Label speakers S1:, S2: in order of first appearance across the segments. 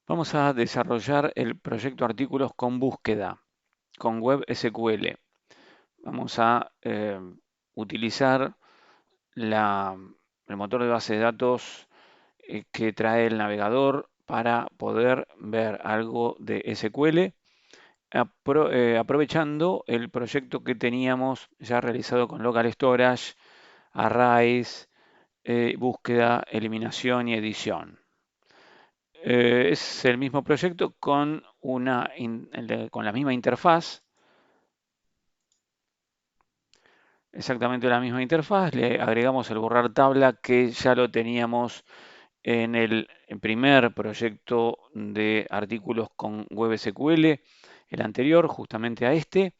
S1: Vamos a desarrollar el proyecto artículos con búsqueda, con Web SQL. Vamos a utilizar la- el motor de base de datos que trae el navegador para poder ver algo de SQL, aprovechando el proyecto que teníamos ya realizado con Local Storage, Arrays, búsqueda, eliminación y edición. Es el mismo proyecto con con la misma interfaz, exactamente la misma interfaz. Le agregamos el borrar tabla que ya lo teníamos en el primer proyecto de artículos con WebSQL, el anterior justamente a este.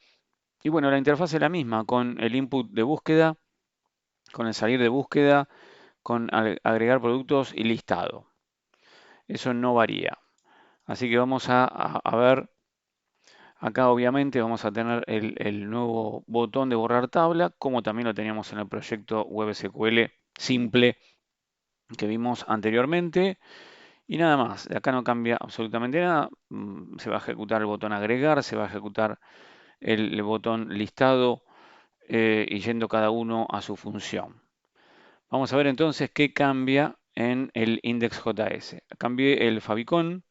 S1: Y bueno, la interfaz es la misma, con el input de búsqueda, con el salir de búsqueda, con agregar productos y listado. Eso no varía. Así que vamos a ver. Acá obviamente vamos a tener el nuevo botón de borrar tabla, como también lo teníamos en el proyecto WebSQL simple que vimos anteriormente. Y nada más, de acá no cambia absolutamente nada. Se va a ejecutar el botón agregar, se va a ejecutar el botón listado y yendo cada uno a su función. Vamos a ver entonces qué cambia en el index.js. Cambié el favicon.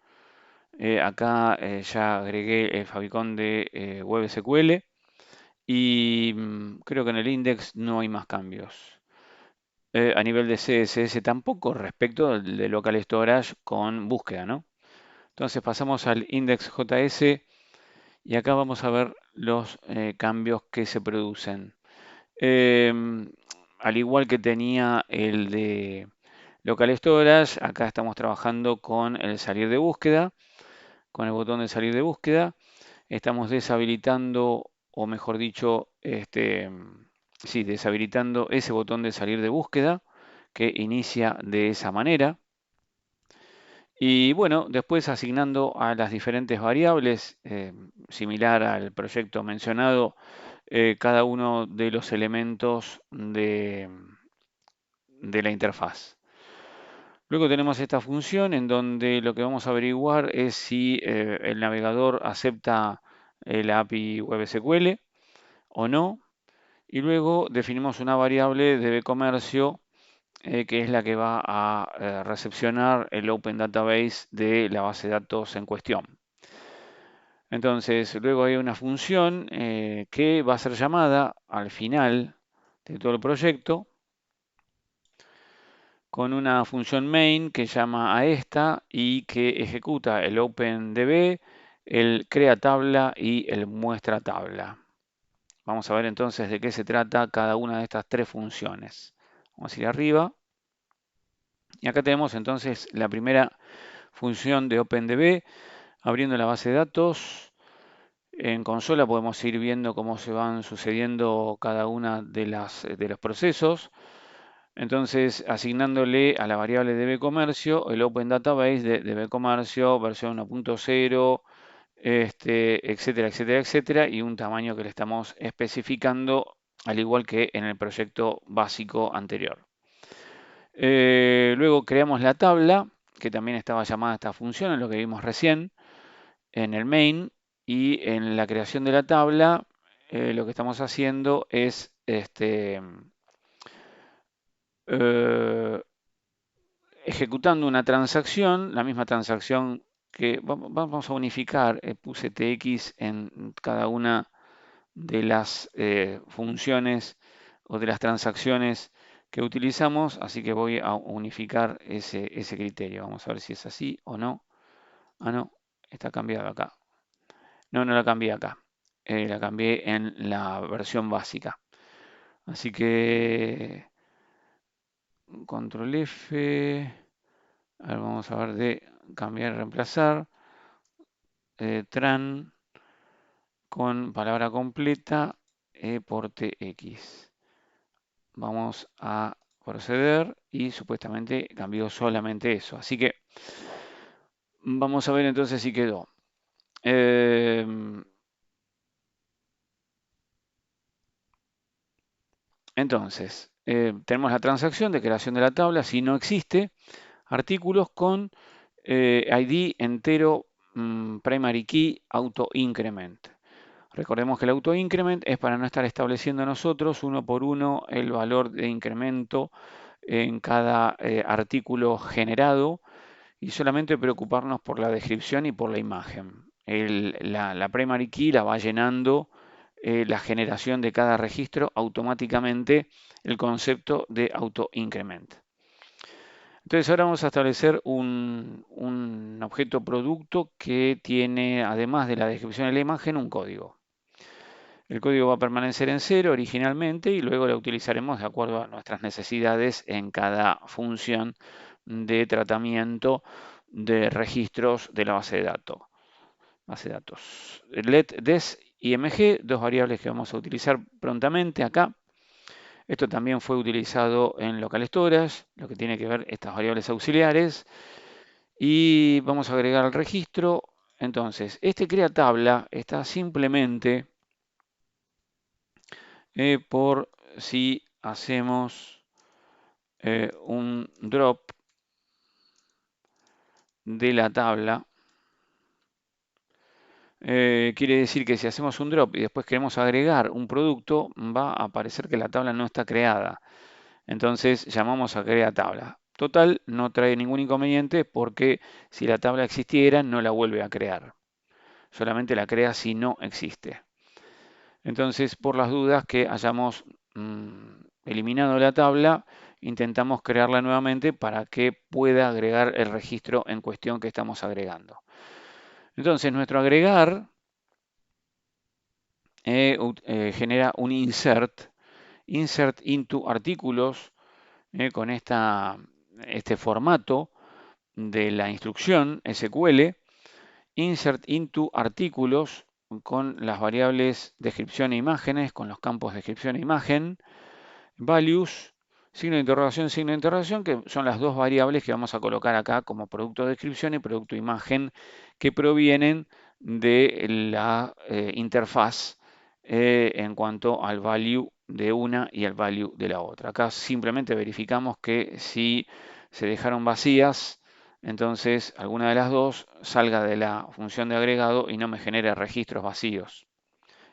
S1: Acá ya agregué el favicon de WebSQL. Y creo que en el index no hay más cambios. A nivel de CSS tampoco respecto del de local storage con búsqueda, ¿no? Entonces pasamos al index.js y acá vamos a ver los cambios que se producen. Em, Al igual que tenía el de local storage, acá estamos trabajando con el salir de búsqueda, con el botón de salir de búsqueda. Estamos deshabilitando, o mejor dicho, sí, deshabilitando ese botón de salir de búsqueda que inicia de esa manera. Y bueno, después asignando a las diferentes variables, similar al proyecto mencionado, cada uno de los elementos de la interfaz. Luego tenemos esta función en donde lo que vamos a averiguar es si el navegador acepta la API WebSQL o no. Y luego definimos una variable de comercio que es la que va a recepcionar el Open Database de la base de datos en cuestión. Entonces, luego hay una función que va a ser llamada al final de todo el proyecto con una función main que llama a esta y que ejecuta el OpenDB, el crea tabla y el muestra tabla. Vamos a ver entonces de qué se trata cada una de estas tres funciones. Vamos a ir arriba. Y acá tenemos entonces la primera función de OpenDB, abriendo la base de datos. En consola podemos ir viendo cómo se van sucediendo cada una de los procesos. Entonces, asignándole a la variable dbComercio el Open Database de dbComercio versión 1.0, etcétera, etcétera, etcétera, y un tamaño que le estamos especificando, al igual que en el proyecto básico anterior. Luego creamos la tabla, que también estaba llamada esta función, en lo que vimos recién, en el main, y en la creación de la tabla, lo que estamos haciendo es eh, ejecutando una transacción, la misma transacción que vamos a unificar, puse tx en cada una de las funciones o de las transacciones que utilizamos, así que voy a unificar ese criterio. Vamos a ver si es así o no. Ah, no, está cambiado acá. No, no la cambié acá. La cambié en la versión básica. Así que control F. A ver, vamos a ver de cambiar, reemplazar. Tran con palabra completa por tx. Vamos a proceder y supuestamente cambió solamente eso. Así que vamos a ver entonces si quedó. Eh, entonces, tenemos la transacción de creación de la tabla. Si no existe, artículos con ID entero primary key auto increment. Recordemos que el auto increment es para no estar estableciendo nosotros uno por uno el valor de incremento en cada artículo generado y solamente preocuparnos por la descripción y por la imagen. La primary key la va llenando la generación de cada registro automáticamente el concepto de auto increment. Entonces ahora vamos a establecer un objeto producto que tiene, además de la descripción de la imagen, un código. El código va a permanecer en cero originalmente y luego lo utilizaremos de acuerdo a nuestras necesidades en cada función de tratamiento de registros de la base de datos. Let, des y mg, dos variables que vamos a utilizar prontamente acá. Esto también fue utilizado en local storage, lo que tiene que ver estas variables auxiliares. Y vamos a agregar el registro. Entonces, este crea tabla está simplemente por si hacemos un drop de la tabla. Quiere decir que si hacemos un drop y después queremos agregar un producto, va a aparecer que la tabla no está creada. Entonces llamamos a crea tabla. Total, no trae ningún inconveniente porque si la tabla existiera, no la vuelve a crear. Solamente la crea si no existe. Entonces, por las dudas que hayamos eliminado la tabla, intentamos crearla nuevamente para que pueda agregar el registro en cuestión que estamos agregando. Entonces, nuestro agregar genera un insert into artículos con este formato de la instrucción SQL, insert into artículos con las variables descripción e imágenes, con los campos descripción e imagen, values, signo de interrogación, que son las dos variables que vamos a colocar acá como producto descripción y producto imagen que provienen de la interfaz en cuanto al value de una y al value de la otra. Acá simplemente verificamos que si se dejaron vacías, entonces alguna de las dos salga de la función de agregado y no me genere registros vacíos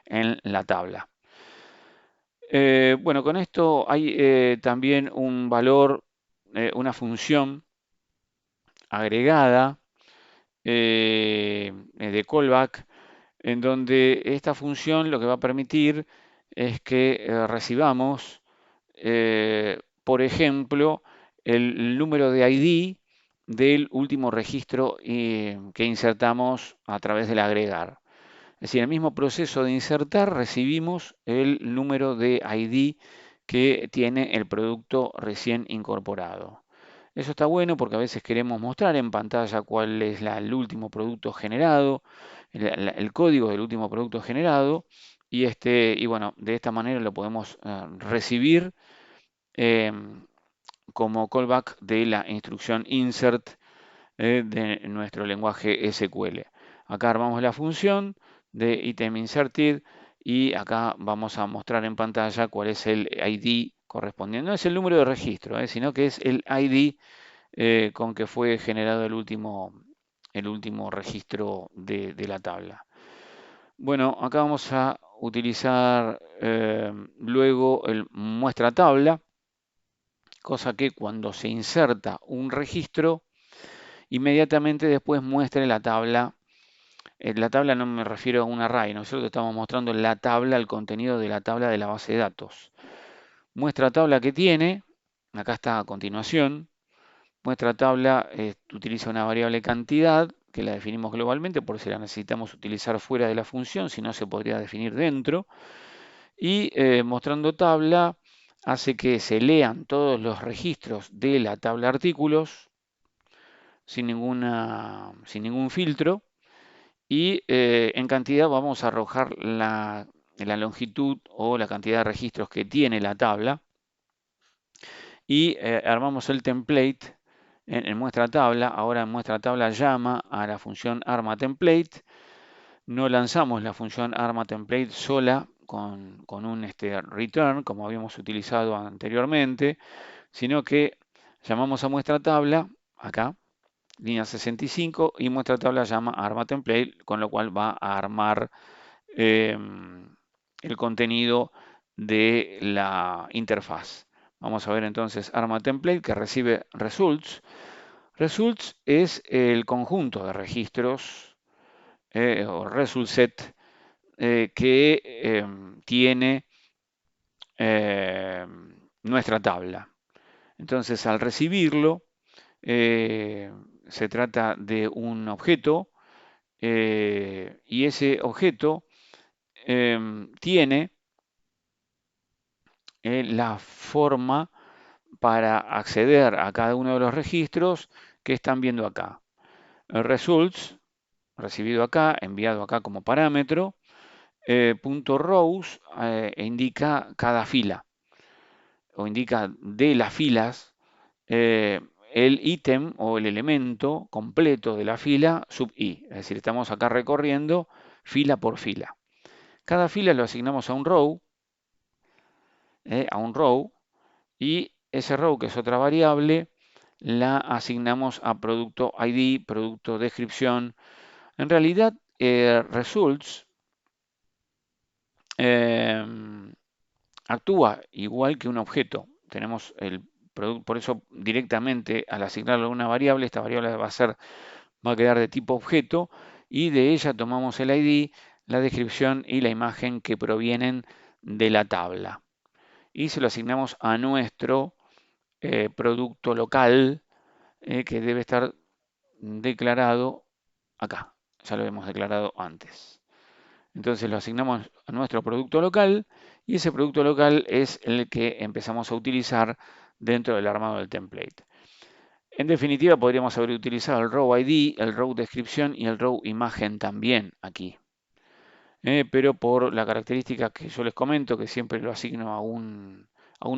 S1: en la tabla. Bueno, con esto hay también un valor, una función agregada de callback, en donde esta función lo que va a permitir es que recibamos, por ejemplo, el número de ID del último registro que insertamos a través del agregar. Es decir, en el mismo proceso de insertar recibimos el número de ID que tiene el producto recién incorporado. Eso está bueno porque a veces queremos mostrar en pantalla cuál es el último producto generado, el código del último producto generado, y bueno, de esta manera lo podemos recibir eh, como callback de la instrucción insert de nuestro lenguaje SQL. Acá armamos la función de item inserted y acá vamos a mostrar en pantalla cuál es el ID correspondiente. No es el número de registro, sino que es el ID con que fue generado el último registro de la tabla. Bueno, acá vamos a utilizar luego el muestra tabla, cosa que cuando se inserta un registro, inmediatamente después muestre la tabla. La tabla no me refiero a un array, nosotros estamos mostrando la tabla, el contenido de la tabla de la base de datos. Muestra tabla que tiene, acá está a continuación. Muestra tabla utiliza una variable cantidad que la definimos globalmente por si la necesitamos utilizar fuera de la función, si no se podría definir dentro. Y mostrando tabla hace que se lean todos los registros de la tabla artículos sin ningún filtro. Y en cantidad vamos a arrojar la longitud o la cantidad de registros que tiene la tabla. Y armamos el template en muestra tabla. Ahora en muestra tabla llama a la función armaTemplate. No lanzamos la función armaTemplate sola con un return como habíamos utilizado anteriormente, sino que llamamos a muestra tabla acá línea 65 y muestra tabla llama arma template, con lo cual va a armar el contenido de la interfaz. Vamos a ver entonces arma template que recibe results. Results es el conjunto de registros o result set que tiene nuestra tabla. Entonces, al recibirlo, eh, se trata de un objeto y ese objeto tiene la forma para acceder a cada uno de los registros que están viendo acá. El results, recibido acá, enviado acá como parámetro, punto rows indica cada fila o indica de las filas el ítem o el elemento completo de la fila sub i. Es decir, estamos acá recorriendo fila por fila. Cada fila lo asignamos a un row, y ese row, que es otra variable, la asignamos a producto ID, producto descripción. En realidad, results eh, actúa igual que un objeto. Tenemos el producto, por eso directamente al asignarle una variable, esta variable va a quedar de tipo objeto y de ella tomamos el ID, la descripción y la imagen que provienen de la tabla. Y se lo asignamos a nuestro producto local que debe estar declarado acá. Ya lo hemos declarado antes. Entonces lo asignamos a nuestro producto local y ese producto local es el que empezamos a utilizar dentro del armado del template. En definitiva, podríamos haber utilizado el row ID, el row descripción y el row imagen también aquí. Pero por la característica que yo les comento, que siempre lo asigno a un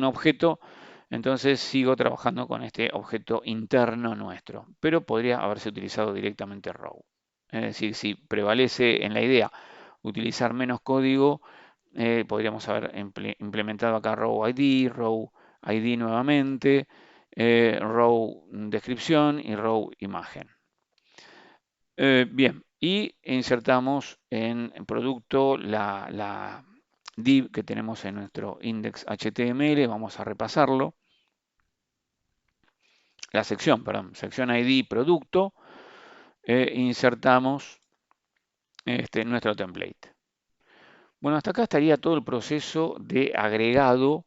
S1: objeto, entonces sigo trabajando con este objeto interno nuestro, pero podría haberse utilizado directamente row. Es decir, si prevalece en la idea utilizar menos código, podríamos haber implementado acá row ID, row ID nuevamente, row descripción y row imagen. Bien, y insertamos en producto la div que tenemos en nuestro index HTML. Vamos a repasarlo. La sección, perdón, sección ID producto. Insertamos nuestro template. Bueno, hasta acá estaría todo el proceso de agregado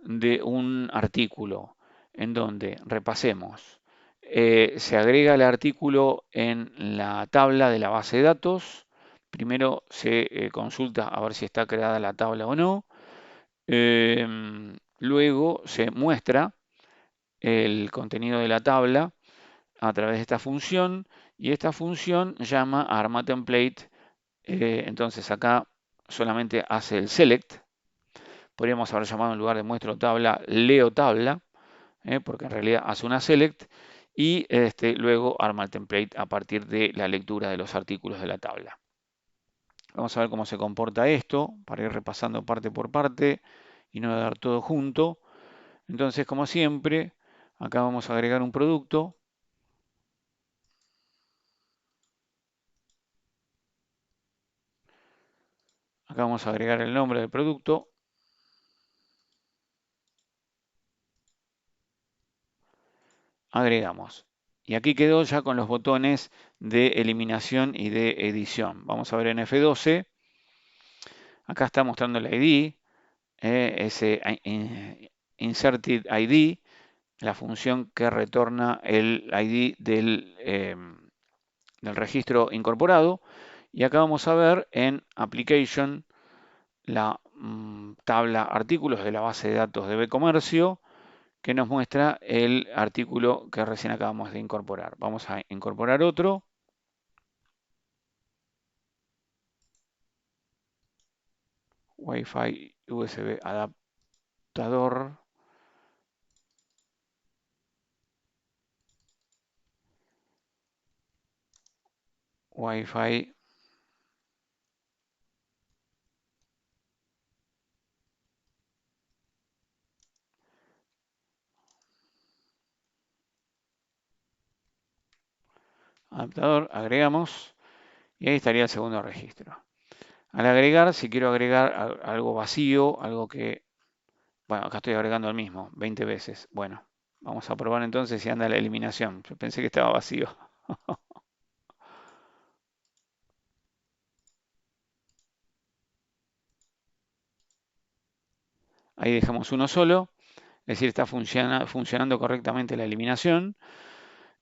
S1: de un artículo, en donde repasemos. Se agrega el artículo en la tabla de la base de datos. Primero se consulta a ver si está creada la tabla o no. Luego se muestra el contenido de la tabla a través de esta función y esta función llama a arma template. Entonces acá solamente hace el select. Podríamos haber llamado en lugar de muestro tabla, leo tabla, porque en realidad hace una select y luego arma el template a partir de la lectura de los artículos de la tabla. Vamos a ver cómo se comporta esto para ir repasando parte por parte y no dar todo junto. Entonces, como siempre, acá vamos a agregar un producto. Acá vamos a agregar el nombre del producto. Agregamos. Y aquí quedó ya con los botones de eliminación y de edición. Vamos a ver en F12. Acá está mostrando el ID, ese inserted ID, la función que retorna el ID del registro incorporado. Y acá vamos a ver en Application la tabla artículos de la base de datos de BComercio que nos muestra el artículo que recién acabamos de incorporar. Vamos a incorporar otro. Wi-Fi USB adaptador. Wi-Fi adaptador, agregamos y ahí estaría el segundo registro. Al agregar, si quiero agregar algo vacío, algo que, bueno, acá estoy agregando el mismo, 20 veces. Bueno, vamos a probar entonces si anda la eliminación. Yo pensé que estaba vacío. Ahí dejamos uno solo, es decir, está funcionando correctamente la eliminación.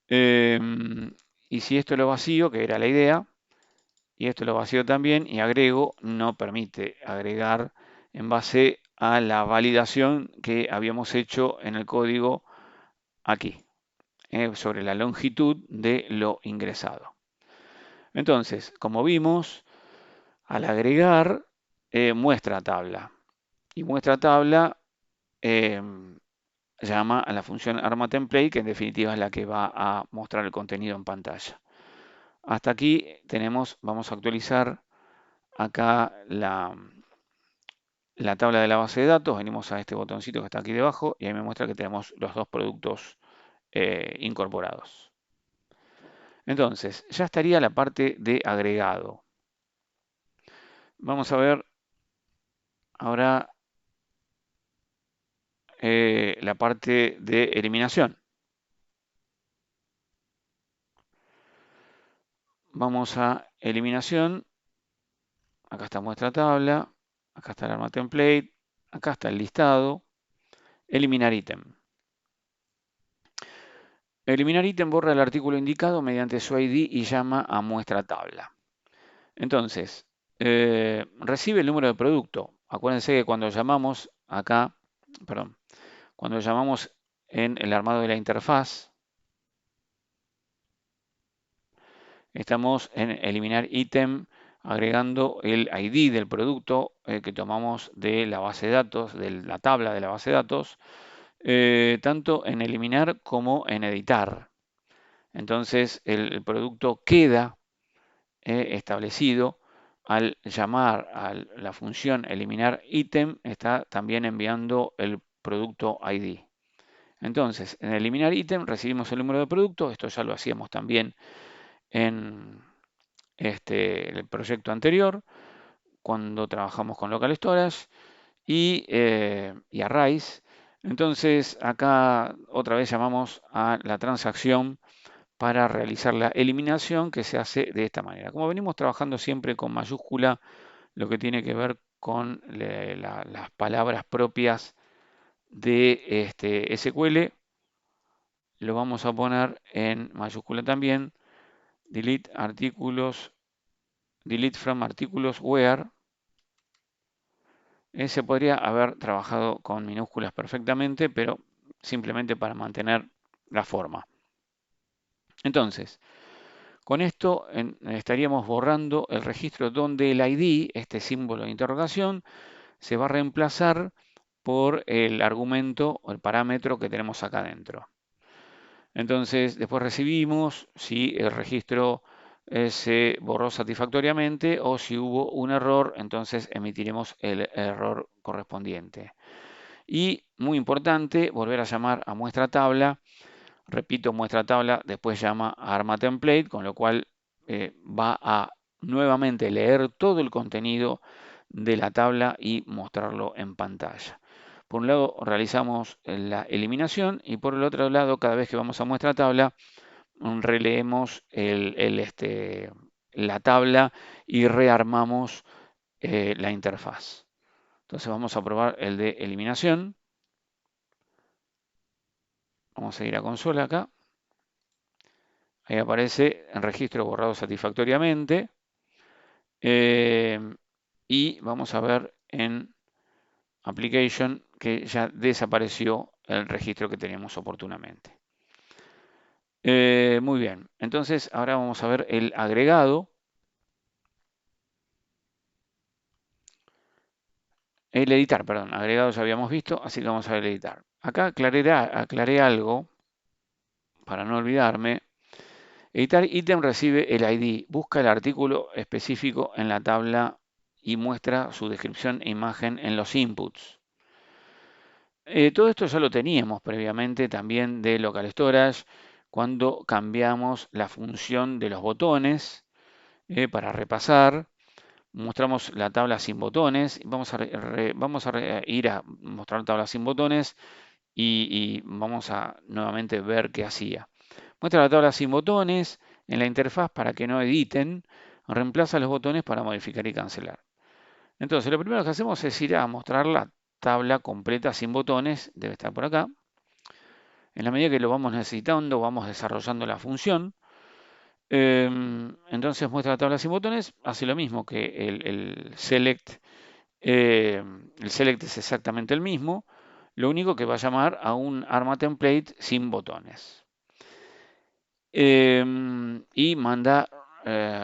S1: Y si esto lo vacío, que era la idea, y esto lo vacío también, y agrego, no permite agregar en base a la validación que habíamos hecho en el código aquí, sobre la longitud de lo ingresado. Entonces, como vimos, al agregar, muestra tabla. Y muestra tabla eh, llama a la función armaTemplate, que en definitiva es la que va a mostrar el contenido en pantalla. Hasta aquí tenemos, vamos a actualizar acá la tabla de la base de datos. Venimos a este botoncito que está aquí debajo y ahí me muestra que tenemos los dos productos incorporados. Entonces, ya estaría la parte de agregado. Vamos a ver ahora la parte de eliminación. Vamos a eliminación. Acá está muestra tabla. Acá está el arma template. Acá está el listado. Eliminar ítem. Eliminar ítem borra el artículo indicado mediante su ID y llama a muestra tabla. Entonces, recibe el número de producto. Acuérdense que cuando llamamos acá, perdón, cuando llamamos en el armado de la interfaz, estamos en eliminar ítem agregando el ID del producto que tomamos de la base de datos, de la tabla de la base de datos, tanto en eliminar como en editar. Entonces el producto queda establecido al llamar a la función eliminar ítem, está también enviando el producto ID. Entonces, en eliminar ítem recibimos el número de producto, esto ya lo hacíamos también en el proyecto anterior, cuando trabajamos con local storage y arrays. Entonces, acá otra vez llamamos a la transacción para realizar la eliminación que se hace de esta manera. Como venimos trabajando siempre con mayúscula, lo que tiene que ver con las palabras propias de SQL, lo vamos a poner en mayúscula también. Delete artículos, delete from artículos where. Se podría haber trabajado con minúsculas perfectamente, pero simplemente para mantener la forma. Entonces, con esto estaríamos borrando el registro donde el ID, este símbolo de interrogación, se va a reemplazar por el argumento o el parámetro que tenemos acá adentro. Entonces, después recibimos si el registro se borró satisfactoriamente o si hubo un error, entonces emitiremos el error correspondiente. Y muy importante, volver a llamar a muestra tabla. Repito, muestra tabla, después llama a arma template, con lo cual va a nuevamente leer todo el contenido de la tabla y mostrarlo en pantalla. Por un lado realizamos la eliminación y por el otro lado, cada vez que vamos a muestra tabla, releemos la tabla y rearmamos la interfaz. Entonces vamos a probar el de eliminación. Vamos a ir a consola acá. Ahí aparece el registro borrado satisfactoriamente. Eh, y vamos a ver en Application que ya desapareció el registro que teníamos oportunamente. Muy bien, entonces ahora vamos a ver el agregado. El editar, perdón, agregado ya habíamos visto, así que vamos a ver el editar. Acá aclaré algo para no olvidarme. Editar ítem recibe el ID, busca el artículo específico en la tabla y muestra su descripción e imagen en los inputs. Todo esto ya lo teníamos previamente también de Local Storage, cuando cambiamos la función de los botones. Para repasar, mostramos la tabla sin botones. Vamos a ir a mostrar tabla sin botones y vamos a nuevamente ver qué hacía. Muestra la tabla sin botones en la interfaz para que no editen. Reemplaza los botones para modificar y cancelar. Entonces, lo primero que hacemos es ir a mostrar la tabla completa sin botones. Debe estar por acá. En la medida que lo vamos necesitando, vamos desarrollando la función. Entonces muestra la tabla sin botones, hace lo mismo que el select. El select es exactamente el mismo, lo único que va a llamar a un arma template sin botones. Y manda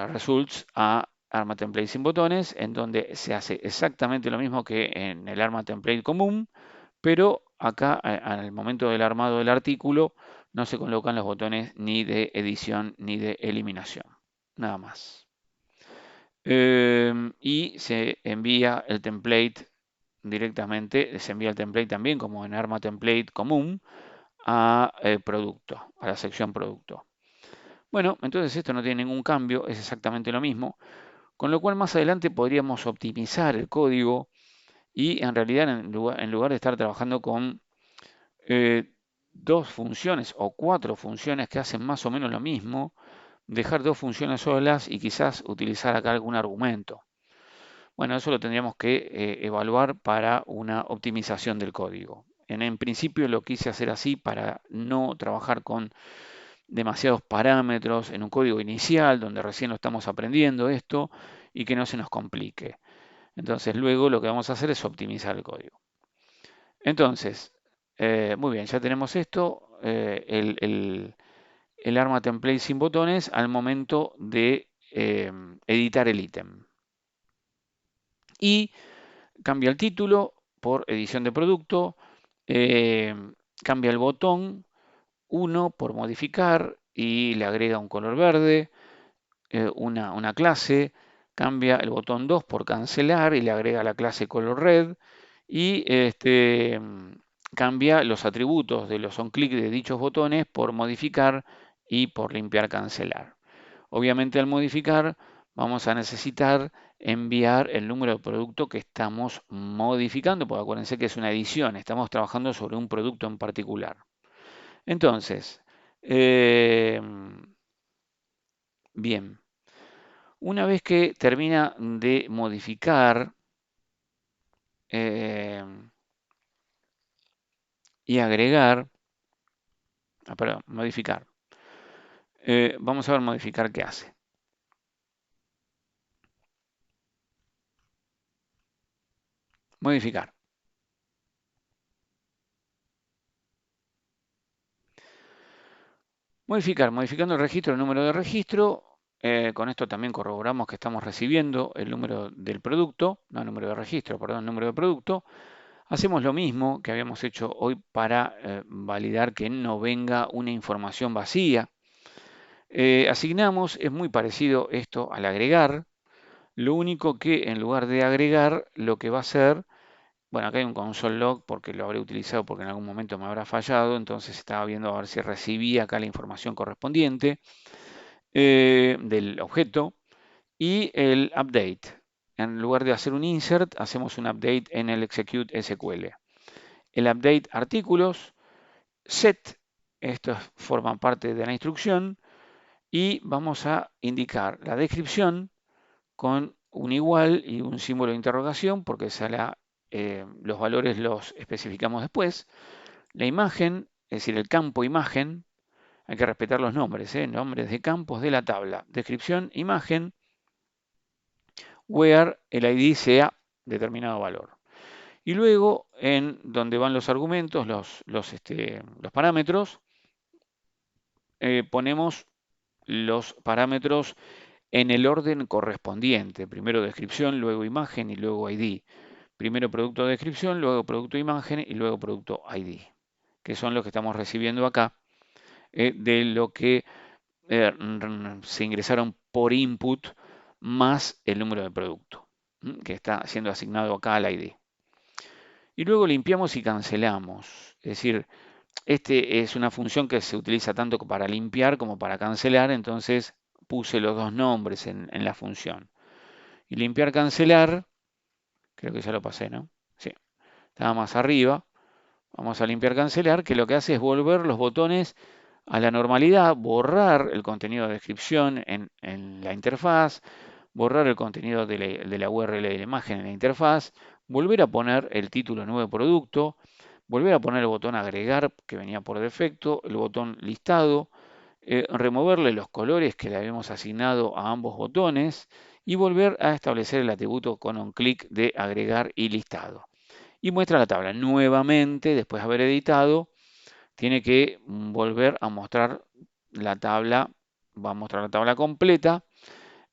S1: results a arma template sin botones, en donde se hace exactamente lo mismo que en el arma template común, pero acá al momento del armado del artículo no se colocan los botones ni de edición ni de eliminación, nada más. Y se envía el template directamente, se envía el template también como en arma template común a producto, a la sección producto. Bueno, entonces esto no tiene ningún cambio, es exactamente lo mismo, con lo cual más adelante podríamos optimizar el código y en realidad en lugar de estar trabajando con eh, dos funciones o cuatro funciones que hacen más o menos lo mismo, dejar dos funciones solas y quizás utilizar acá algún argumento. Bueno, eso lo tendríamos que evaluar para una optimización del código. En principio lo quise hacer así para no trabajar con demasiados parámetros en un código inicial donde recién lo estamos aprendiendo esto y que no se nos complique. Entonces luego lo que vamos a hacer es optimizar el código. Entonces, muy bien, ya tenemos esto, el arma template sin botones al momento de editar el ítem. Y cambia el título por edición de producto, eh, cambia el botón 1 por modificar y le agrega un color verde, una clase, cambia el botón 2 por cancelar y le agrega la clase color red y cambia los atributos de los onClick de dichos botones por modificar y por limpiar cancelar. Obviamente al modificar vamos a necesitar enviar el número de producto que estamos modificando, porque acuérdense que es una edición, estamos trabajando sobre un producto en particular. Entonces, eh, bien, una vez que termina de modificar eh, y agregar, perdón, modificar, vamos a ver modificar qué hace. Modificar. Modificando el registro, el número de registro. Con esto también corroboramos que estamos recibiendo el número del producto, no el número de registro, perdón, el número de producto. Hacemos lo mismo que habíamos hecho hoy para validar que no venga una información vacía. Asignamos, es muy parecido esto al agregar, lo único que en lugar de agregar, lo que va a hacer, bueno, acá hay un console log porque lo habré utilizado porque en algún momento me habrá fallado, entonces estaba viendo a ver si recibía acá la información correspondiente del objeto y el update. En lugar de hacer un insert, hacemos un update en el execute SQL. El update artículos, set, estos forman parte de la instrucción y vamos a indicar la descripción con un igual y un símbolo de interrogación porque los valores los especificamos después. La imagen, es decir, el campo imagen, hay que respetar los nombres, nombres de campos de la tabla. Descripción, imagen, where el ID sea determinado valor. Y luego, en donde van los argumentos, los parámetros, ponemos los parámetros en el orden correspondiente. Primero descripción, luego imagen y luego ID. Primero producto de descripción, luego producto de imagen y luego producto ID, que son los que estamos recibiendo acá de lo que se ingresaron por input más el número de producto que está siendo asignado acá al ID. Y luego limpiamos y cancelamos. Es decir, Este es una función que se utiliza tanto para limpiar como para cancelar, entonces puse los dos nombres en la función. Y limpiar, cancelar, creo que ya lo pasé, ¿no? Sí, estaba más arriba. Vamos a limpiar, cancelar, que lo que hace es volver los botones a la normalidad, borrar el contenido de descripción en la interfaz, borrar el contenido de la URL de la imagen en la interfaz, volver a poner el título nuevo producto, volver a poner el botón agregar que venía por defecto, el botón listado, removerle los colores que le habíamos asignado a ambos botones y volver a establecer el atributo con un clic de agregar y listado. Y muestra la tabla. Nuevamente, después de haber editado, tiene que volver a mostrar la tabla, va a mostrar la tabla completa,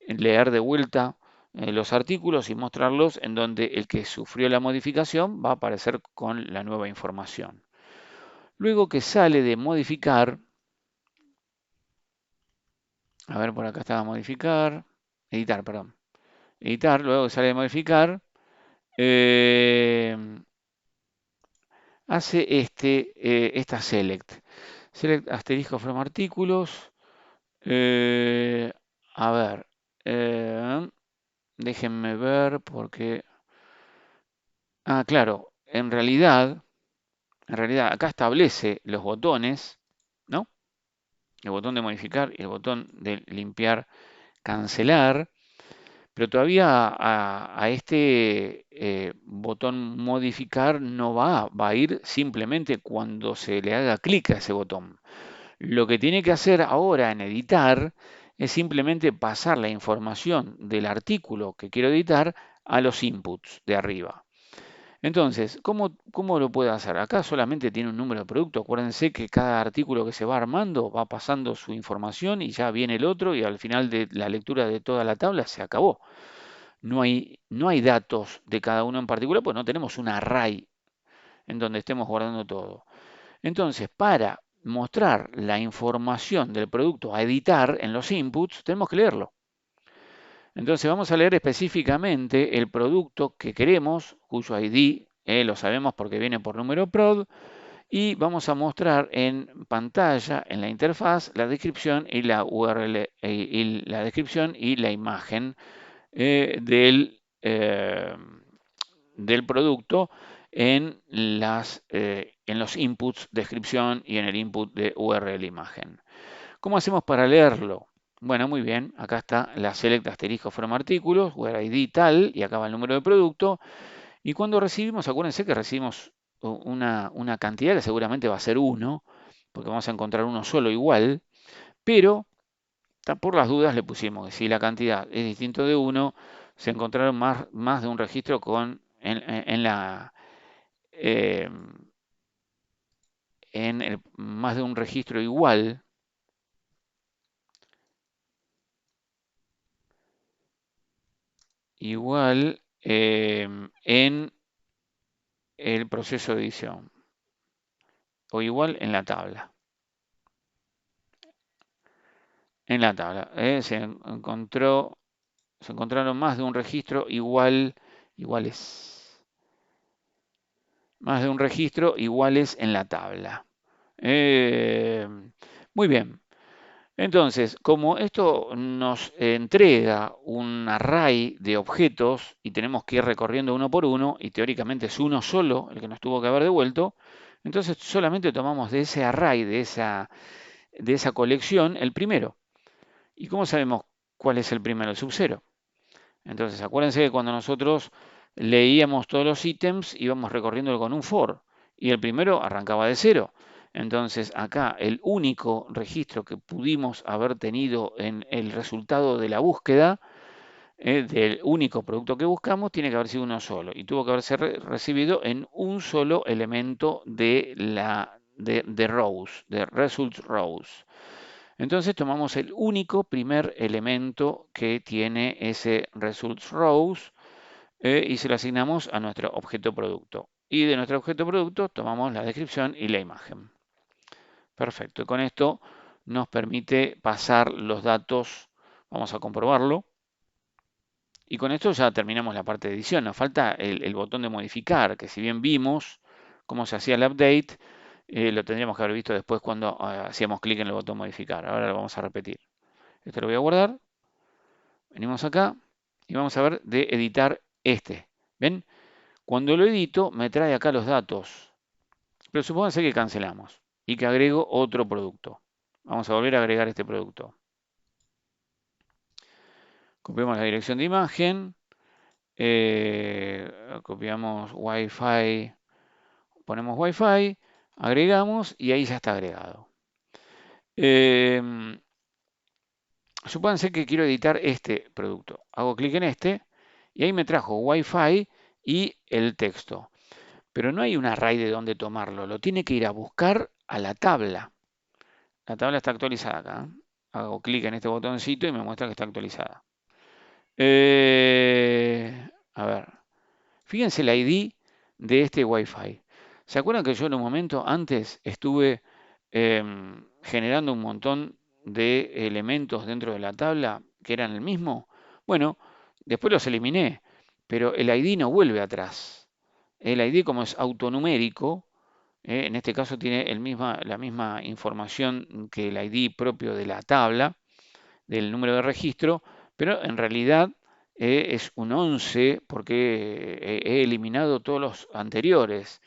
S1: leer de vuelta los artículos y mostrarlos en donde el que sufrió la modificación va a aparecer con la nueva información. Luego que sale de modificar, a ver, por acá estaba modificar, editar, perdón, editar, luego que sale de modificar, eh, hace esta select. Select asterisco from artículos. Eh, a ver, eh, déjenme ver porque... Ah, claro, en realidad acá establece los botones, ¿no? El botón de modificar y el botón de limpiar, cancelar, pero todavía a este botón modificar no va a ir simplemente cuando se le haga clic a ese botón. Lo que tiene que hacer ahora en editar es simplemente pasar la información del artículo que quiero editar a los inputs de arriba. Entonces, ¿cómo lo puede hacer? Acá solamente tiene un número de producto. Acuérdense que cada artículo que se va armando va pasando su información y ya viene el otro y al final de la lectura de toda la tabla se acabó. No hay datos de cada uno en particular, pues no tenemos un array en donde estemos guardando todo. Entonces, para mostrar la información del producto a editar en los inputs, tenemos que leerlo. Entonces vamos a leer específicamente el producto que queremos, cuyo ID lo sabemos porque viene por número prod, y vamos a mostrar en pantalla, en la interfaz, la descripción y la URL, y la descripción y la imagen del producto en los inputs descripción y en el input de URL imagen. ¿Cómo hacemos para leerlo? Bueno, muy bien, acá está la select asterisco from artículos, where ID tal, y acá va el número de producto. Y cuando recibimos, acuérdense que recibimos una cantidad que seguramente va a ser 1, porque vamos a encontrar uno solo igual, pero por las dudas le pusimos que si la cantidad es distinto de 1, se encontraron más de un registro eh, más de un registro igual en el proceso de edición o igual en la tabla. En la tabla se encontraron más de un registro iguales, más de un registro iguales en la tabla. Eh, Muy bien. Entonces, como esto nos entrega un array de objetos y tenemos que ir recorriendo uno por uno, y teóricamente es uno solo el que nos tuvo que haber devuelto, entonces solamente tomamos de ese array, de esa colección, el primero. ¿Y cómo sabemos cuál es el primero? El sub-0. Entonces, acuérdense que cuando nosotros leíamos todos los ítems, íbamos recorriéndolo con un for, y el primero arrancaba de 0. Entonces, acá el único registro que pudimos haber tenido en el resultado de la búsqueda, del único producto que buscamos, tiene que haber sido uno solo, y tuvo que haberse recibido en un solo elemento de rows, de results rows. Entonces tomamos el único primer elemento que tiene ese results rows y se lo asignamos a nuestro objeto producto. Y de nuestro objeto producto tomamos la descripción y la imagen. Perfecto. Y con esto nos permite pasar los datos. Vamos a comprobarlo. Y con esto ya terminamos la parte de edición. Nos falta el botón de modificar, que si bien vimos cómo se hacía el update, Lo tendríamos que haber visto después cuando hacíamos clic en el botón modificar. Ahora lo vamos a repetir. Esto lo voy a guardar. Venimos acá y vamos a ver de editar este. ¿Ven? Cuando lo edito me trae acá los datos. Pero supónganse que cancelamos y que agrego otro producto. Vamos a volver a agregar este producto. Copiamos la dirección de imagen. Copiamos Wi-Fi. Ponemos Wi-Fi. Agregamos y ahí ya está agregado. Supónganse que quiero editar este producto. Hago clic en este y ahí me trajo Wi-Fi y el texto. Pero no hay un array de dónde tomarlo. Lo tiene que ir a buscar a la tabla. La tabla está actualizada acá. Hago clic en este botoncito y me muestra que está actualizada. A ver. Fíjense el ID de este Wi-Fi. ¿Se acuerdan que yo en un momento antes estuve generando un montón de elementos dentro de la tabla que eran el mismo? Bueno, después los eliminé, pero el ID no vuelve atrás. El ID, como es autonumérico, en este caso tiene la misma información que el ID propio de la tabla, del número de registro, pero en realidad es un 11 porque he eliminado todos los anteriores.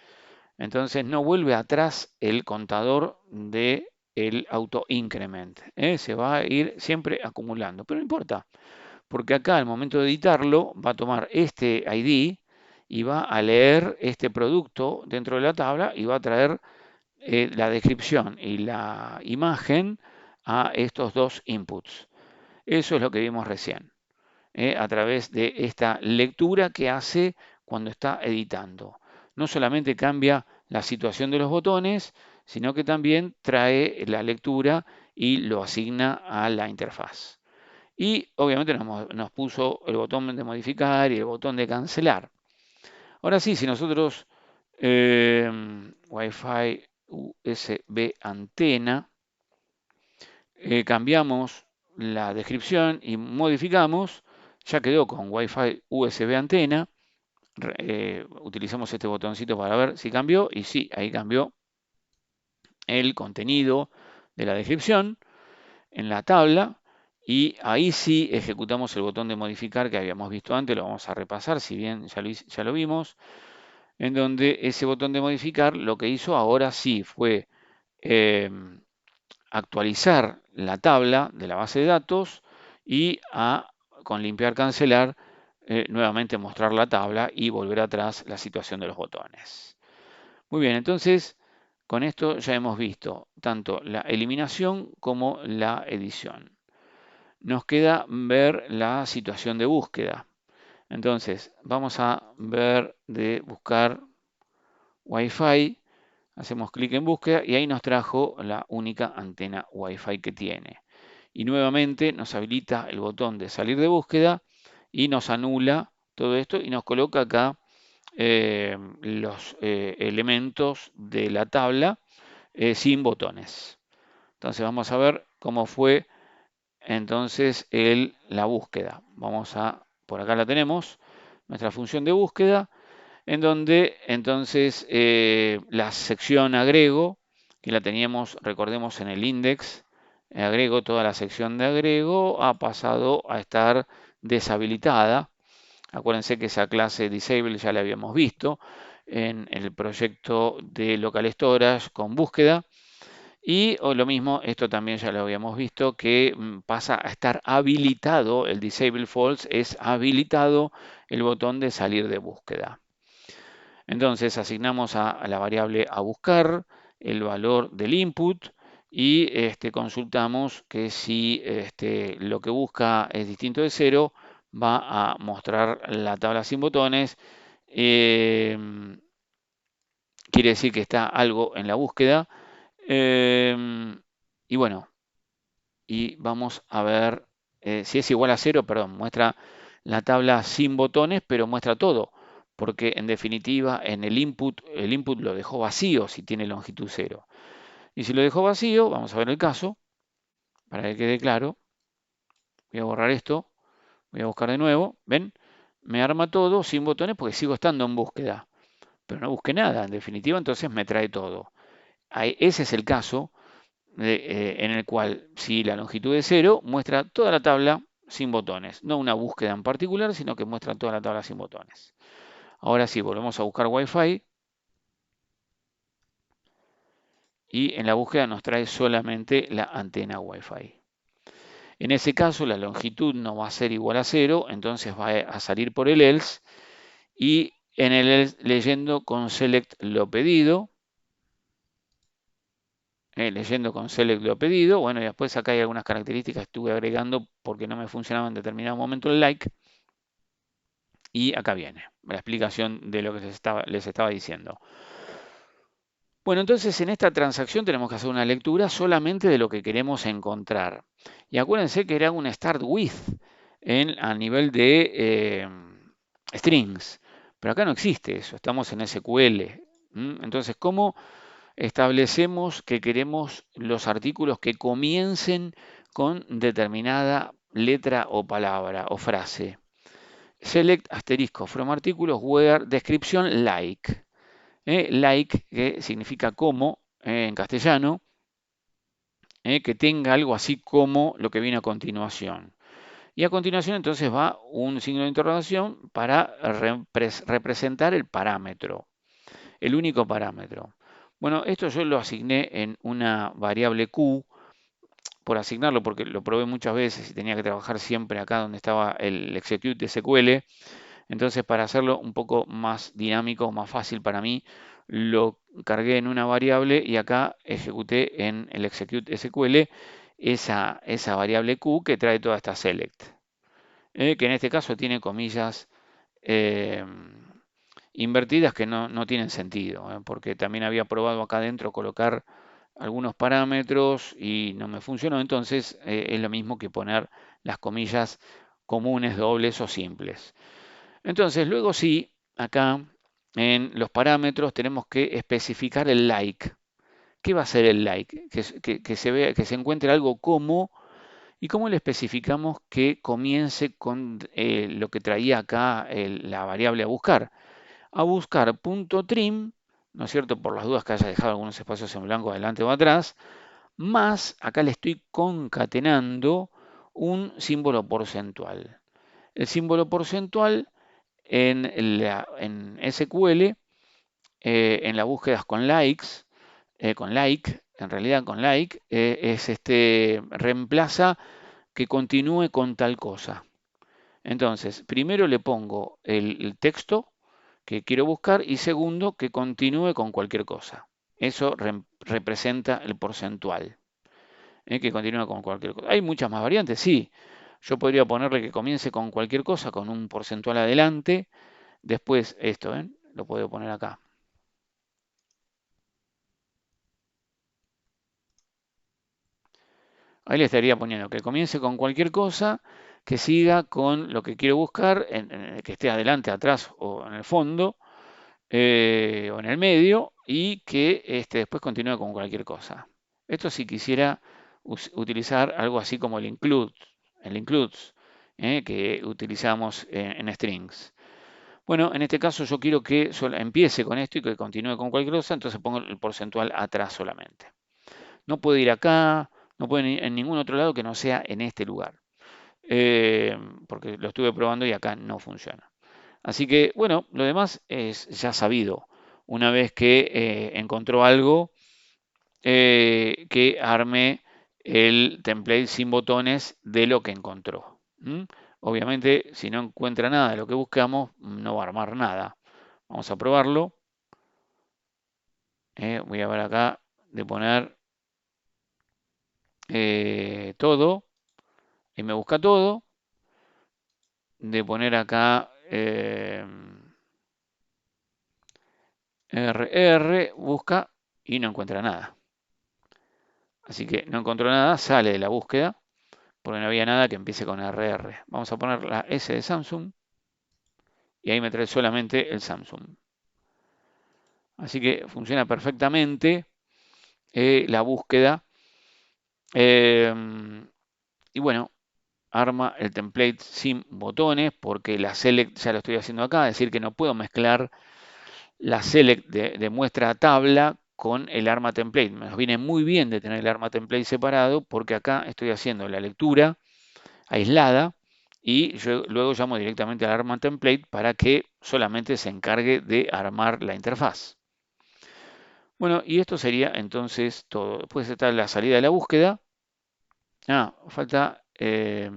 S1: Entonces no vuelve atrás el contador de el auto increment. Se va a ir siempre acumulando, pero no importa, porque acá al momento de editarlo va a tomar este ID y va a leer este producto dentro de la tabla y va a traer la descripción y la imagen a estos dos inputs. Eso es lo que vimos recién, a través de esta lectura que hace cuando está editando. No solamente cambia la situación de los botones, sino que también trae la lectura y lo asigna a la interfaz. Y obviamente nos puso el botón de modificar y el botón de cancelar. Ahora sí, si nosotros Wi-Fi USB antena, cambiamos la descripción y modificamos, ya quedó con Wi-Fi USB antena. Utilizamos este botoncito para ver si cambió y sí, ahí cambió el contenido de la descripción en la tabla y ahí sí ejecutamos el botón de modificar que habíamos visto antes, lo vamos a repasar, si bien ya lo vimos, en donde ese botón de modificar lo que hizo ahora sí fue eh, actualizar la tabla de la base de datos y con limpiar cancelar nuevamente mostrar la tabla y volver atrás la situación de los botones. Muy bien, entonces con esto ya hemos visto tanto la eliminación como la edición. Nos queda ver la situación de búsqueda. Entonces vamos a ver de buscar Wi-Fi. Hacemos clic en búsqueda y ahí nos trajo la única antena Wi-Fi que tiene. Y nuevamente nos habilita el botón de salir de búsqueda y nos anula todo esto y nos coloca acá los elementos de la tabla sin botones. Entonces vamos a ver cómo fue entonces la búsqueda. Por acá la tenemos, nuestra función de búsqueda en donde entonces la sección agrego, que la teníamos, recordemos, en el index, agrego toda la sección de agrego, ha pasado a estar deshabilitada. Acuérdense que esa clase disable ya la habíamos visto en el proyecto de local storage con búsqueda. Y o lo mismo, esto también ya lo habíamos visto, que pasa a estar habilitado, el disable false es habilitado el botón de salir de búsqueda. Entonces asignamos a la variable a buscar el valor del input y consultamos que si lo que busca es distinto de 0, va a mostrar la tabla sin botones. Quiere decir que está algo en la búsqueda. Y bueno, y vamos a ver si es igual a 0, perdón, muestra la tabla sin botones, pero muestra todo, porque en definitiva en el input lo dejó vacío si tiene longitud 0. Y si lo dejó vacío, vamos a ver el caso, para que quede claro. Voy a borrar esto, voy a buscar de nuevo, ¿ven? Me arma todo sin botones porque sigo estando en búsqueda, pero no busqué nada, en definitiva entonces me trae todo. ese es el caso en el cual si la longitud es 0, muestra toda la tabla sin botones. No una búsqueda en particular, sino que muestra toda la tabla sin botones. Ahora sí, volvemos a buscar Wi-Fi. Y en la búsqueda nos trae solamente la antena Wi-Fi. En ese caso, la longitud no va a ser igual a 0, entonces va a salir por el else y en el else leyendo con select lo pedido, leyendo con select lo pedido, bueno, y después acá hay algunas características que estuve agregando porque no me funcionaba en determinado momento el like, y acá viene la explicación de lo que les estaba diciendo. Bueno, entonces en esta transacción tenemos que hacer una lectura solamente de lo que queremos encontrar. Y acuérdense que era un start with a nivel de strings, pero acá no existe eso, estamos en SQL. Entonces, ¿cómo establecemos que queremos los artículos que comiencen con determinada letra o palabra o frase? Select asterisco from artículos where descripción like. Like, que significa como en castellano, que tenga algo así como lo que viene a continuación. Y a continuación entonces va un signo de interrogación para representar el parámetro, el único parámetro. Bueno, esto yo lo asigné en una variable Q, por asignarlo porque lo probé muchas veces y tenía que trabajar siempre acá donde estaba el execute de SQL. Entonces, para hacerlo un poco más dinámico, más fácil para mí, lo cargué en una variable y acá ejecuté en el execute SQL esa variable Q que trae toda esta select, que en este caso tiene comillas eh, invertidas que no tienen sentido, porque también había probado acá adentro colocar algunos parámetros y no me funcionó, entonces es lo mismo que poner las comillas comunes, dobles o simples. Entonces, luego sí, acá en los parámetros tenemos que especificar el like. ¿Qué va a ser el like? Que se vea, que se encuentre algo como, ¿y cómo le especificamos que comience con lo que traía acá la variable a buscar? A buscar punto trim, ¿no es cierto? Por las dudas que haya dejado algunos espacios en blanco adelante o atrás, más acá le estoy concatenando un símbolo porcentual. El símbolo porcentual en SQL, en las búsquedas con likes, con like, en realidad con like, reemplaza que continúe con tal cosa. Entonces, primero le pongo el texto que quiero buscar y segundo, que continúe con cualquier cosa. Eso representa el porcentual, que continúe con cualquier cosa. Hay muchas más variantes, sí. Yo podría ponerle que comience con cualquier cosa, con un porcentual adelante. Después esto, lo puedo poner acá. Ahí le estaría poniendo que comience con cualquier cosa, que siga con lo que quiero buscar, que esté adelante, atrás o en el fondo, o en el medio, y que después continúe con cualquier cosa. Esto si quisiera utilizar algo así como el includes, que utilizamos en strings. Bueno, en este caso yo quiero que empiece con esto y que continúe con cualquier cosa, entonces pongo el porcentual atrás solamente. No puede ir acá, no puede ir en ningún otro lado que no sea en este lugar. Porque lo estuve probando y acá no funciona. Así que, bueno, lo demás es ya sabido. Una vez que encontró algo, que arme el template sin botones de lo que encontró. Obviamente, si no encuentra nada de lo que buscamos, no va a armar nada. Vamos a probarlo. Voy a ver acá de poner todo y me busca todo. De poner acá RR, busca y no encuentra nada. Así que no encontró nada, sale de la búsqueda porque no había nada que empiece con RR. Vamos a poner la S de Samsung y ahí me trae solamente el Samsung. Así que funciona perfectamente la búsqueda. Y bueno, arma el template sin botones porque la select ya lo estoy haciendo acá, es decir que no puedo mezclar la select de muestra tabla con el arma template. Nos viene muy bien de tener el arma template separado porque acá estoy haciendo la lectura aislada y yo luego llamo directamente al arma template para que solamente se encargue de armar la interfaz. Bueno, y esto sería entonces todo. Después está la salida de la búsqueda. Falta, ¿qué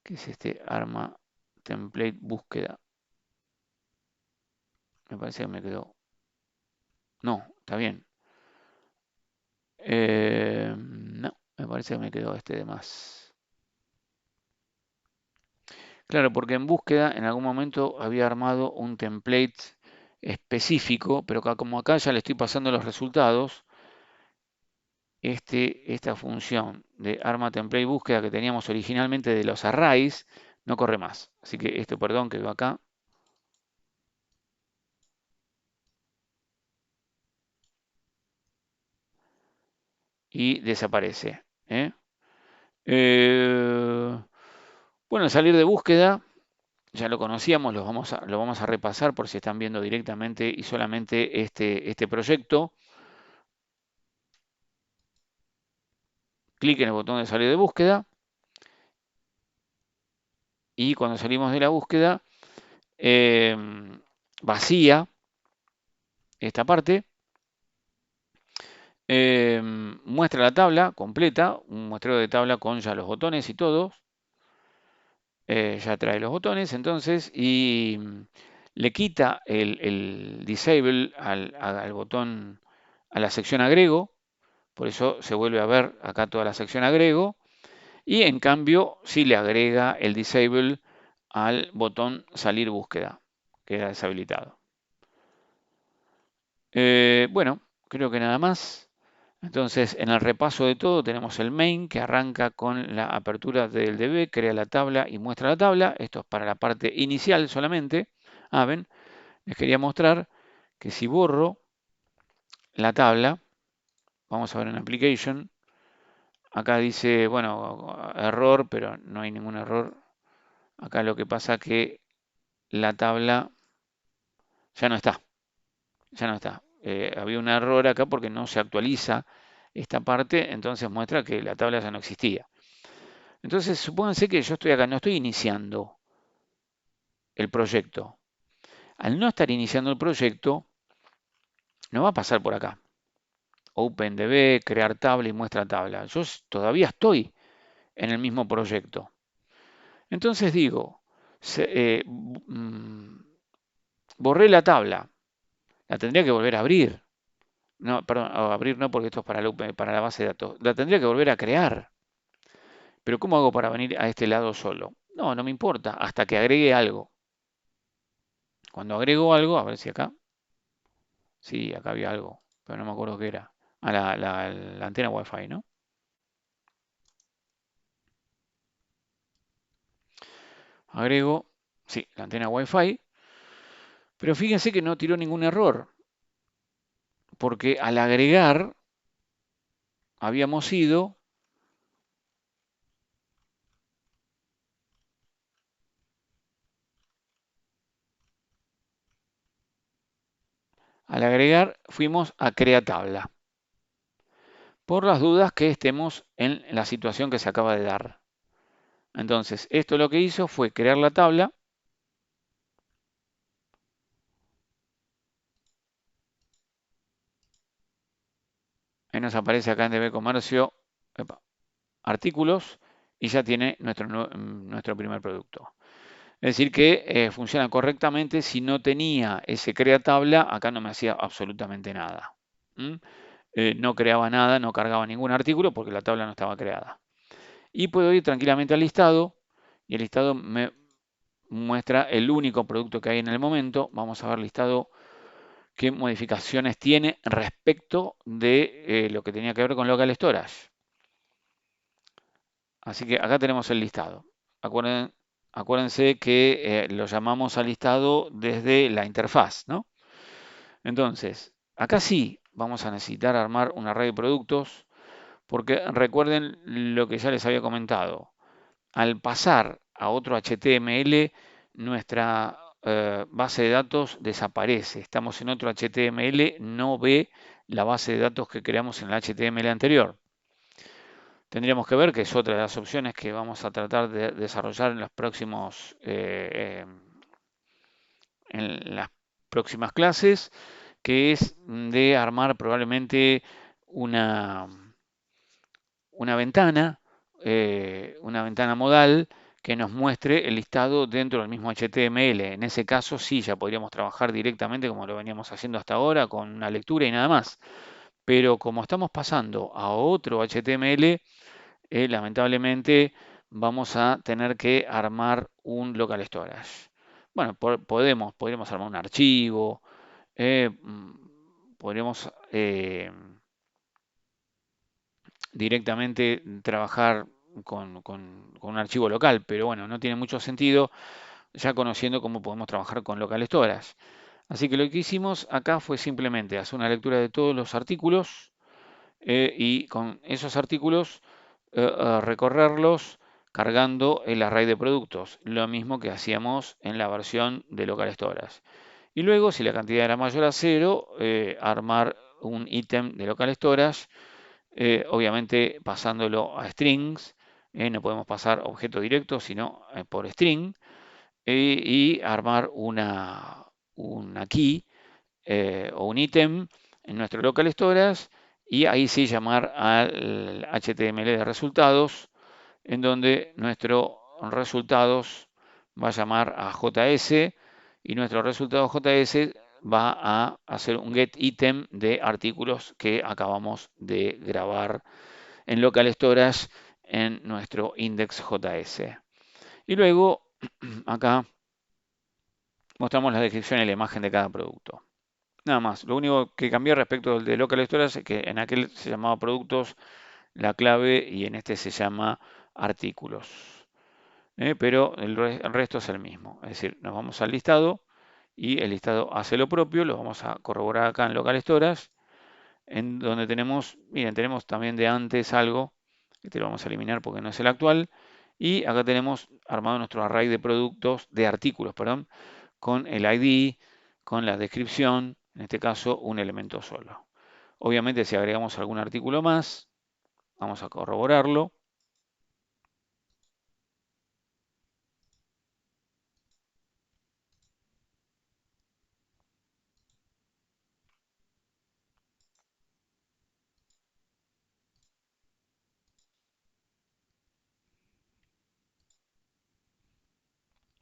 S1: es este arma template búsqueda? Me parece que me quedó. No, está bien. No, me parece que me quedó este de más. Claro, porque en búsqueda en algún momento había armado un template específico, pero como acá ya le estoy pasando los resultados, esta función de arma template búsqueda que teníamos originalmente de los arrays no corre más. Así que esto, perdón, quedó acá y desaparece. ¿Eh? Eh, bueno, salir de búsqueda, ya lo conocíamos, lo vamos a repasar por si están viendo directamente y solamente este proyecto. Clic en el botón de salir de búsqueda y cuando salimos de la búsqueda, eh, vacía esta parte, muestra la tabla completa, un muestreo de tabla con ya los botones y todo, ya trae los botones entonces y le quita el disable al botón, a la sección agrego, por eso se vuelve a ver acá toda la sección agrego y en cambio sí le agrega el disable al botón salir búsqueda, queda deshabilitado. Bueno, creo que nada más. Entonces, en el repaso de todo tenemos el main que arranca con la apertura del DB, crea la tabla y muestra la tabla. Esto es para la parte inicial solamente. Ven, les quería mostrar que si borro la tabla, vamos a ver en Application, acá dice, bueno, error, pero no hay ningún error. Acá lo que pasa que la tabla ya no está, ya no está. Había un error acá porque no se actualiza esta parte, entonces muestra que la tabla ya no existía. Entonces, supónganse que yo estoy acá, no estoy iniciando el proyecto. Al no estar iniciando el proyecto, no va a pasar por acá. OpenDB, crear tabla y muestra tabla. Yo todavía estoy en el mismo proyecto. Entonces digo, borré la tabla, la tendría que volver a abrir. No, perdón, abrir no porque esto es para la base de datos. La tendría que volver a crear. Pero ¿cómo hago para venir a este lado solo? No, no me importa, hasta que agregue algo. Cuando agrego algo, a ver si acá, sí, acá había algo, pero no me acuerdo qué era. La antena Wi-Fi, ¿no? Agrego, sí, la antena Wi-Fi, pero fíjense que no tiró ningún error, porque habíamos ido, al agregar fuimos a crear tabla, por las dudas que estemos en la situación que se acaba de dar. Entonces, esto lo que hizo fue crear la tabla. Ahí nos aparece acá en DB Comercio, epa, artículos, y ya tiene nuestro primer producto. Es decir, que funciona correctamente. Si no tenía ese crea tabla, acá no me hacía absolutamente nada. No creaba nada, no cargaba ningún artículo porque la tabla no estaba creada. Y puedo ir tranquilamente al listado y el listado me muestra el único producto que hay en el momento. Vamos a ver listado qué modificaciones tiene respecto de lo que tenía que ver con local storage. Así que acá tenemos el listado. Acuérdense que lo llamamos al listado desde la interfaz, ¿no? Entonces, acá sí vamos a necesitar armar un array de productos, porque recuerden lo que ya les había comentado. Al pasar a otro HTML, nuestra base de datos desaparece. Estamos en otro HTML, no ve la base de datos que creamos en el HTML anterior. Tendríamos que ver, que es otra de las opciones que vamos a tratar de desarrollar en los próximos, en las próximas clases, que es de armar probablemente una, una ventana modal que nos muestre el listado dentro del mismo HTML. En ese caso sí, ya podríamos trabajar directamente como lo veníamos haciendo hasta ahora, con una lectura y nada más. Pero como estamos pasando a otro HTML, lamentablemente vamos a tener que armar un local storage. Bueno, podríamos armar un archivo, podríamos directamente trabajar con un archivo local, pero bueno, no tiene mucho sentido ya conociendo cómo podemos trabajar con local storage. Así que lo que hicimos acá fue simplemente hacer una lectura de todos los artículos y con esos artículos recorrerlos cargando el array de productos, lo mismo que hacíamos en la versión de local storage. Y luego, si la cantidad era mayor a cero, armar un ítem de local storage, obviamente pasándolo a strings, no podemos pasar objeto directo, sino por string, y armar una key o un ítem en nuestro local storage y ahí sí llamar al HTML de resultados, en donde nuestro resultados va a llamar a JS y nuestro resultado JS va a hacer un get item de artículos que acabamos de grabar en local storage en nuestro index.js. Y luego acá mostramos la descripción y la imagen de cada producto. Nada más. Lo único que cambié respecto del de local storage es que en aquel se llamaba productos la clave y en este se llama artículos. Pero el resto es el mismo. Es decir, nos vamos al listado y el listado hace lo propio. Lo vamos a corroborar acá en local storage, en donde tenemos, miren, tenemos también de antes algo. Este lo vamos a eliminar porque no es el actual. Y acá tenemos armado nuestro array de productos, de artículos, perdón, con el ID, con la descripción, en este caso un elemento solo. Obviamente si agregamos algún artículo más, vamos a corroborarlo.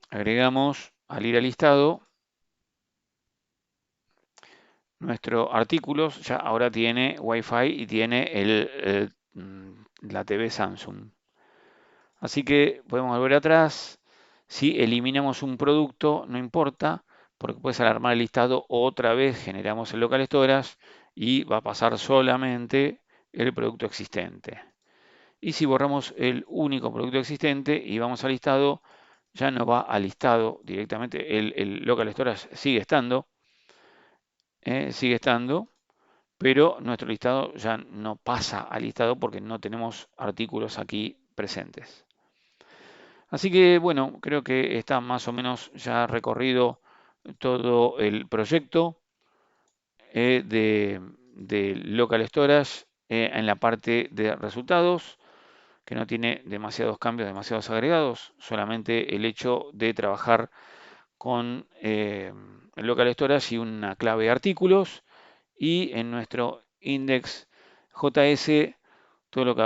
S1: Agregamos al ir al listado, nuestro artículos ya ahora tiene Wi-Fi y tiene la TV Samsung. Así que podemos volver atrás. Si eliminamos un producto, no importa, porque puedes alarmar el listado otra vez, generamos el local storage y va a pasar solamente el producto existente. Y si borramos el único producto existente y vamos al listado, ya no va al listado directamente, el local storage sigue estando, pero nuestro listado ya no pasa al listado porque no tenemos artículos aquí presentes. Así que bueno, creo que está más o menos ya recorrido todo el proyecto de Local Storage en la parte de resultados, que no tiene demasiados cambios, demasiados agregados, solamente el hecho de trabajar con el Local Storage y una clave de artículos, y en nuestro index JS todo lo que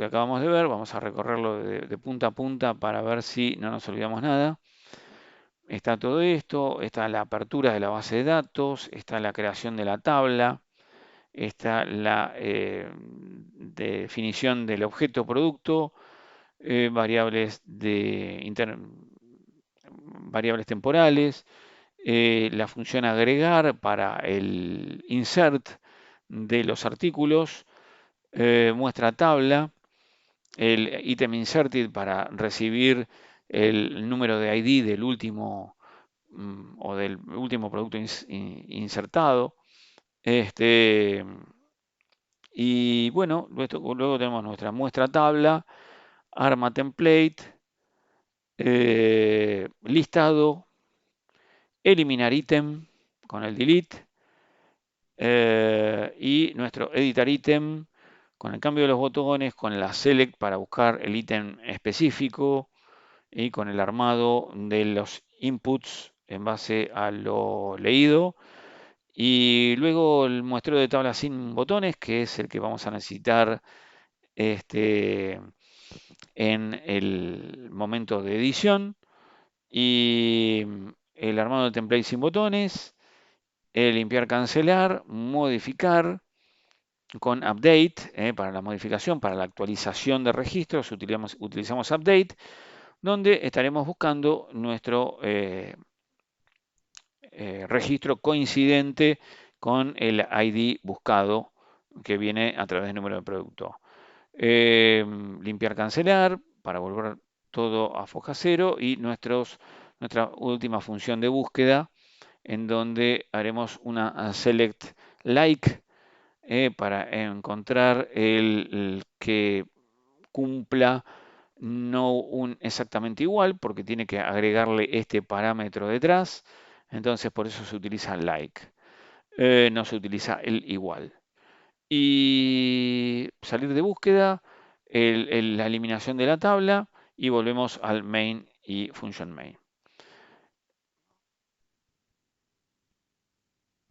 S1: acabamos de ver, vamos a recorrerlo de punta a punta para ver si no nos olvidamos nada. Está todo esto, está la apertura de la base de datos, está la creación de la tabla, está la definición del objeto producto, variables variables temporales, la función agregar para el insert de los artículos, muestra tabla, el ítem inserted para recibir el número de ID del último o del último producto insertado. Este, y bueno, luego tenemos nuestra muestra tabla, arma template, listado, eliminar ítem con el delete y nuestro editar ítem con el cambio de los botones, con la select para buscar el ítem específico y con el armado de los inputs en base a lo leído. Y luego el muestreo de tabla sin botones, que es el que vamos a necesitar este, en el momento de edición. Y el armado de template sin botones, el limpiar, cancelar, modificar con update para la modificación, para la actualización de registros, utilizamos update, donde estaremos buscando nuestro registro coincidente con el ID buscado que viene a través del número de producto. Limpiar, cancelar para volver todo a foja cero y nuestra última función de búsqueda en donde haremos una select like para encontrar el que cumpla no un exactamente igual, porque tiene que agregarle este parámetro detrás. Entonces, por eso se utiliza like. No se utiliza el igual. Y salir de búsqueda, la eliminación de la tabla y volvemos al main y function main.